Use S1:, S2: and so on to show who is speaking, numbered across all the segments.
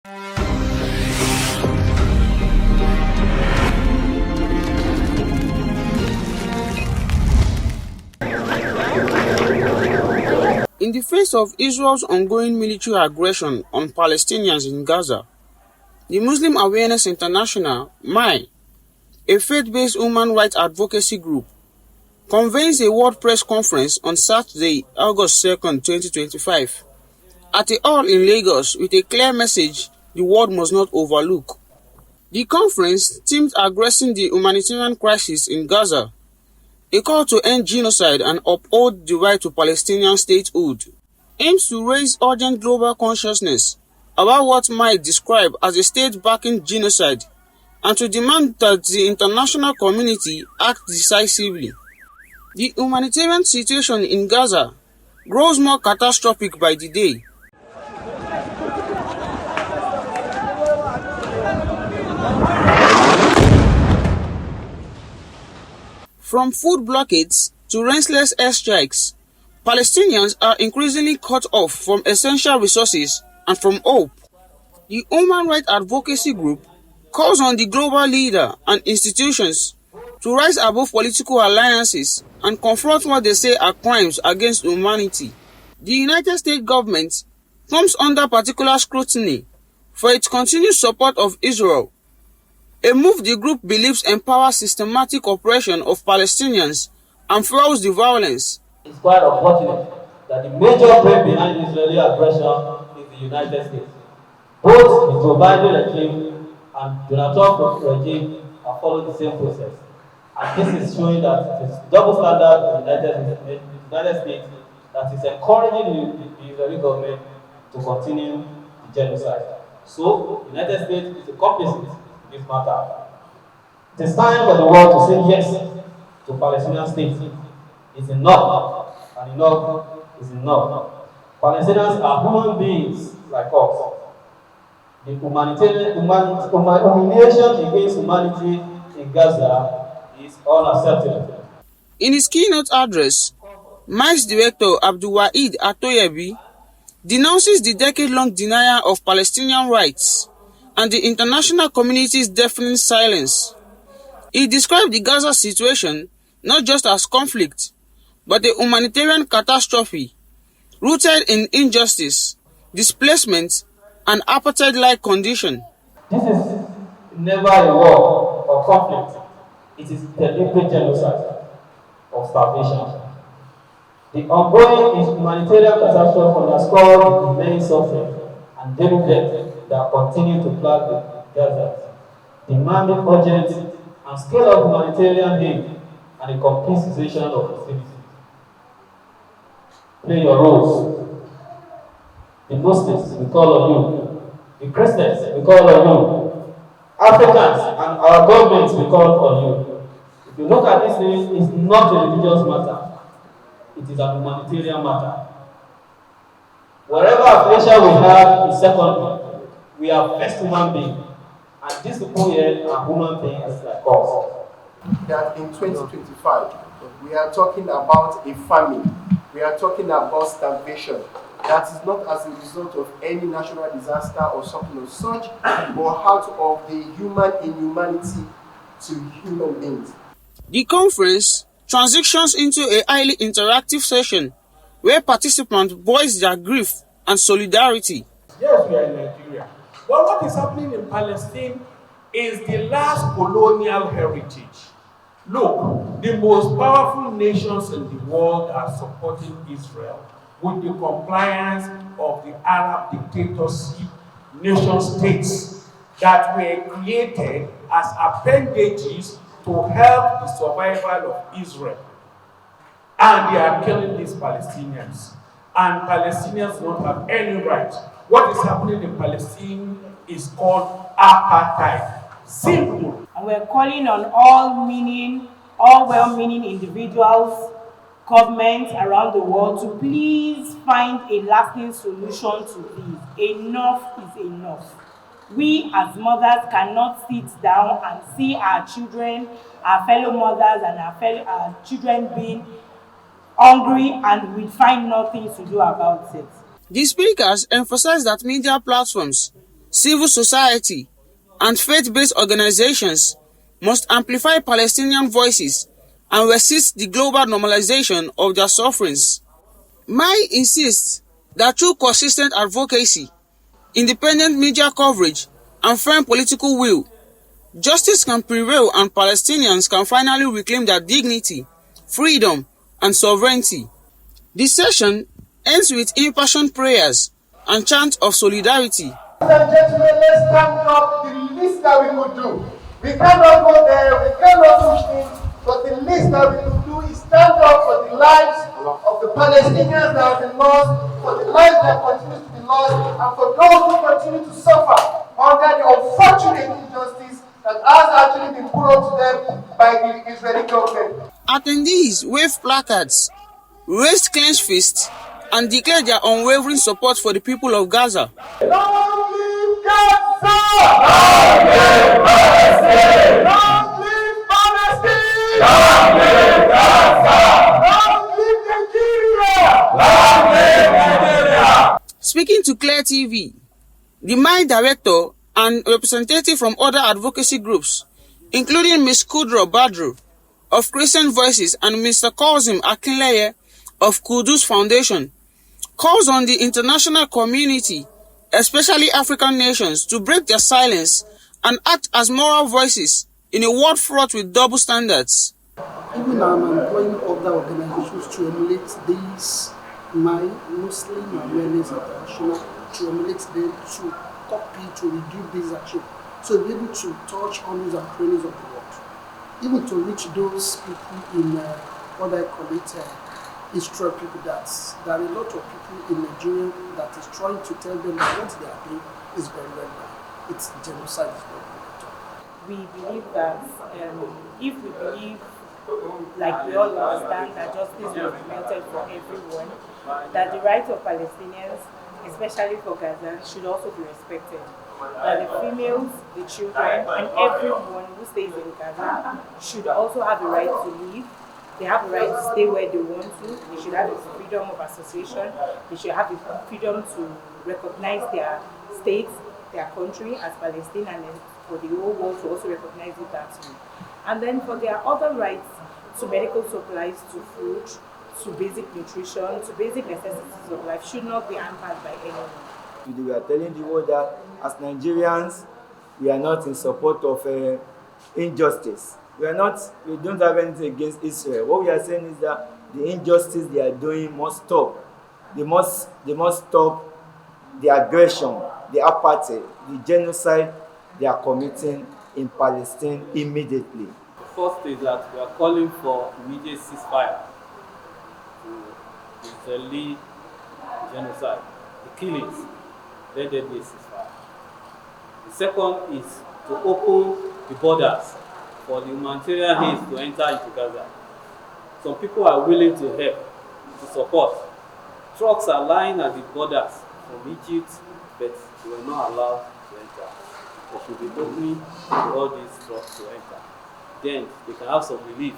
S1: In the face of Israel's ongoing military aggression on Palestinians in Gaza, the Muslim Awareness International (MAI), a faith-based human rights advocacy group, convenes a world press conference on Saturday, August 2nd, 2025, at a hall in Lagos with a clear message the world must not overlook. The conference, themed Addressing the Humanitarian Crisis in Gaza, a call to end genocide and uphold the right to Palestinian statehood, aims to raise urgent global consciousness about what might describe as a state-backing genocide and to demand that the international community act decisively. The humanitarian situation in Gaza grows more catastrophic by the day. From food blockades to relentless airstrikes, Palestinians are increasingly cut off from essential resources and from hope. The human rights advocacy group calls on the global leader and institutions to rise above political alliances and confront what they say are crimes against humanity. The United States government comes under particular scrutiny for its continued support of Israel, a move the group believes empowers systematic oppression of Palestinians and fuels the violence.
S2: It's quite unfortunate that the major brain behind Israeli aggression is the United States. Both the Joe Biden regime and Donald Trump regime have followed the same process. And this is showing that it is double standard in the United States that is encouraging the Israeli government to continue the genocide. So, the United States is a complicit in this matter. It is time for the world to say yes to Palestinian state. It's enough, and enough is enough. Palestinians are human beings like us. The humiliation against humanity in Gaza is unacceptable.
S1: In his keynote address, MAI's director Abdulwahid Atoyebi denounces the decade-long denial of Palestinian rights and the international community's deafening silence. He described the Gaza situation not just as conflict, but a humanitarian catastrophe rooted in injustice, displacement, and apartheid-like condition.
S2: This is never a war or conflict. It is deliberate genocide of starvation. The ongoing humanitarian catastrophe underscores the immense suffering and daily death that continue to plague Gaza, demanding urgent and scale-up humanitarian aid and a complete cessation of hostilities. Play your roles. The Muslims, we call on you. The Christians, we call on you. Africans and our governments, we call on you. If you look at this thing, it's not a religious matter. It is a humanitarian matter. Whatever affiliation we have is secondary. We are first human beings. And these people here are human beings like us.
S3: That in 2025, we are talking about a famine. We are talking about starvation. That is not as a result of any natural disaster or something of such, but out of the human inhumanity to human beings.
S1: The conference transitions into a highly interactive session where participants voice their grief and solidarity.
S4: Yes, we are in Nigeria. But what is happening in Palestine is the last colonial heritage. Look, the most powerful nations in the world are supporting Israel with the compliance of the Arab dictatorship nation states that were created as appendages to help the survival of Israel. And they are killing these Palestinians. And Palestinians don't have any right. What is happening in Palestine is called apartheid. Simple.
S5: And we're calling on all well-meaning individuals, governments around the world to please find a lasting solution to this. Enough is enough. We as mothers cannot sit down and see our children, our fellow mothers and our children being hungry and we find nothing to do about it.
S1: The speakers emphasize that media platforms civil society, and faith-based organizations must amplify Palestinian voices and resist the global normalization of their sufferings. MAI insists that through consistent advocacy, independent media coverage, and firm political will, justice can prevail and Palestinians can finally reclaim their dignity, freedom, and sovereignty. The session ends with impassioned prayers and chants of solidarity.
S3: Ladies and gentlemen, let's stand up the least that we could do. We cannot go there, we cannot push things, but the least that we could do is stand up for the lives of the Palestinians that have been lost, for the lives that continue to be lost, and for those who continue to suffer under the unfortunate injustice that has actually been put onto them by the Israeli government.
S1: Attendees waved placards, raised clenched fists, and declared their unwavering support for the people of Gaza.
S3: Long live Gaza! Long live Palestine! Long live Palestine! Long live Gaza! Long live Nigeria! Long live Nigeria!
S1: Speaking to Clear TV, the MAI director and representative from other advocacy groups, including Ms. Kudro Badru of Christian Voices and Mr. Kozim Akinleye of Kudus Foundation, calls on the international community, especially African nations, to break their silence and act as moral voices in a world fraught with double standards.
S6: Even I'm employing other organizations to emulate these MAI, Muslim Awareness International, to emulate them, to copy, to redo this action, so be able to touch hundreds and crannies of the world, even to reach those people in what I call it, Israel people, that there are a lot of people in Nigeria that is trying to tell them that what they are doing is very, very bad. It's genocide is not good at all.
S5: We believe that if we believe, like we all understand, that justice must be melted for everyone, that the rights of Palestinians, especially for Gaza, should also be respected. That the females, the children, and everyone who stays in Gaza should also have the right to live. They have the right to stay where they want to. They should have the freedom of association. They should have the freedom to recognize their state, their country as Palestine, and then for the whole world to also recognize it that way. And then for their other rights to medical supplies, to food, to basic nutrition, to basic necessities of life should not be hampered by anyone.
S7: We are telling the world that as Nigerians, we are not in support of injustice. We don't have anything against Israel. What we are saying is that the injustice they are doing must stop. They must stop the aggression, the apartheid, the genocide they are committing in Palestine immediately.
S2: The first is that we are calling for immediate ceasefire to Israeli genocide, the killings. Let there be a ceasefire. The second is to open the borders for the humanitarian aid to enter into Gaza. Some people are willing to help, to support. Trucks are lying at the borders from Egypt, but they were not allowed to enter. They should be opening all these trucks to enter. Then they can have some relief.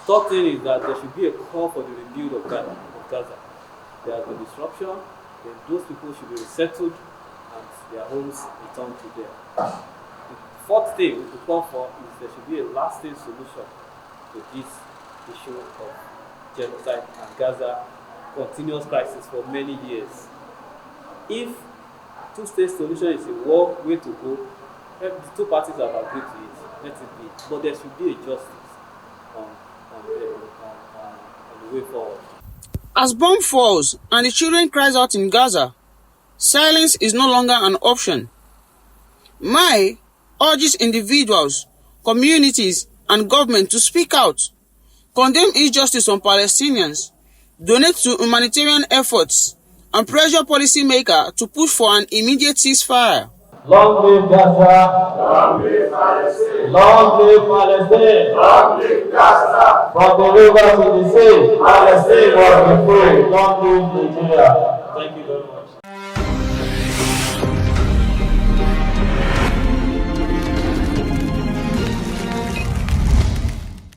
S2: Third thing is that there should be a call for the rebuild of Gaza. There has been disruption, then those people should be resettled and their homes returned to them. The fourth thing we could call for is there should be a lasting solution to this issue of genocide and Gaza continuous crisis for many years. If two-state solution is a way to go, the two parties have agreed to it, let it be. But there should be a justice on the way forward.
S1: As bomb falls and the children cries out in Gaza, silence is no longer an option. MAI urges individuals, communities, and government to speak out, condemn injustice on Palestinians, donate to humanitarian efforts, and pressure policymakers to push for an immediate ceasefire.
S2: Long live Gaza!
S3: Long live Palestine!
S2: Long live Palestine!
S3: Long live Gaza!
S2: From the river to the sea, Palestine must be free. Long live Nigeria! Thank you very much.